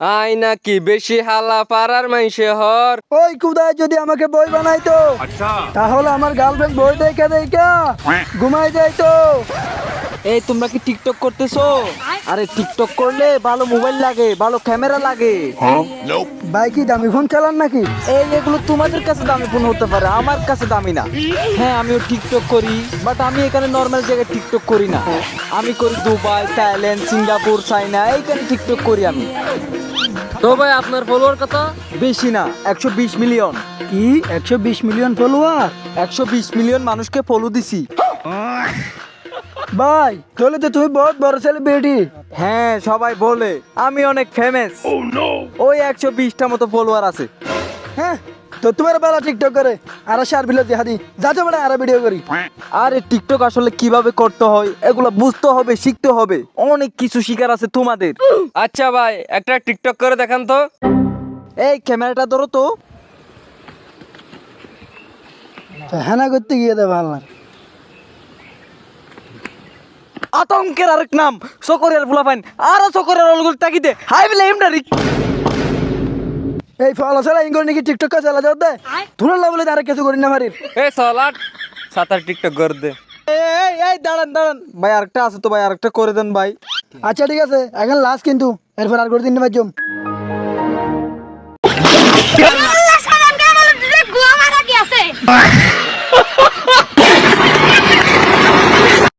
I নাকি বেশি হালা পাড়ার মাইসে হর। ওই কুদায় যদি আমাকে বই বানাইতো তাহলে আমার গার্লফ্রেন্ড বই দেখে দেখা ঘুমাই যাইতো। এই তোমরা কি টিকটক করতেছো? আরে টিকটক করলে ভালো মোবাইল লাগে, ভালো ক্যামেরা লাগে। ভাই কি দামি ফোন চালান নাকি? এই এগুলো তোমাদের কাছে দামি ফোন হতে পারে, আমার কাছে দামি না। হ্যাঁ আমিও টিকটক করি, বাট আমি এখানে নর্মাল জায়গায় টিকটক করি না। আমি করি দুবাই, থাইল্যান্ড, সিঙ্গাপুর, চায়না, এইখানে টিকটক করি আমি। তো ভাই আপনার ফলোয়ার কত? বেশি না, 120 মিলিয়ন। কি 120 মিলিয়ন ফলোয়ার? 120 মিলিয়ন মানুষকে ফলো দিছি। ভাই তাহলে তো তুমি বহুত বড় সেলিব্রিটি। হ্যাঁ সবাই বলে আমি অনেক ফেমাস। ওই 120টা মতো ফলোয়ার আছে। হ্যাঁ তো তোমার বেলা টিকটক করে আর শেয়ার ভিডিও দেখা দি যাতে বড় আর ভিডিও করি। আরে টিকটক আসলে কিভাবে করতে হয় এগুলো বুঝতে হবে, শিখতে হবে, অনেক কিছু শিখার আছে তোমাদের। আচ্ছা ভাই একটা টিকটক করে দেখান তো। এই ক্যামেরাটা ধরো তো। হ্যাঁ করতে গিয়ে দে ভালো না। আতঙ্কের আরেক নাম সকরের ফুলাফাইন, আরো সকরের অলগুল তাকিতে হাই বলে এমডা রিক। এই ফলো ছাড়া ইঙ্গল নাকি টিকটক কা চালা যাও দে ধুলা বলে আর কিছু করি না পারির। এ সলাট সাতার টিকটক করে দে। এই এই দাঁড়ান দাঁড়ান ভাই, আরেকটা আছে তো ভাই, আরেকটা করে দেন ভাই। আচ্ছা ঠিক আছে এখন লাস্ট কিন্তু এরপর আর করে দিন না জম। আল্লাহ সালাম কে বলে দিলে গোয়া মারা কি আছে?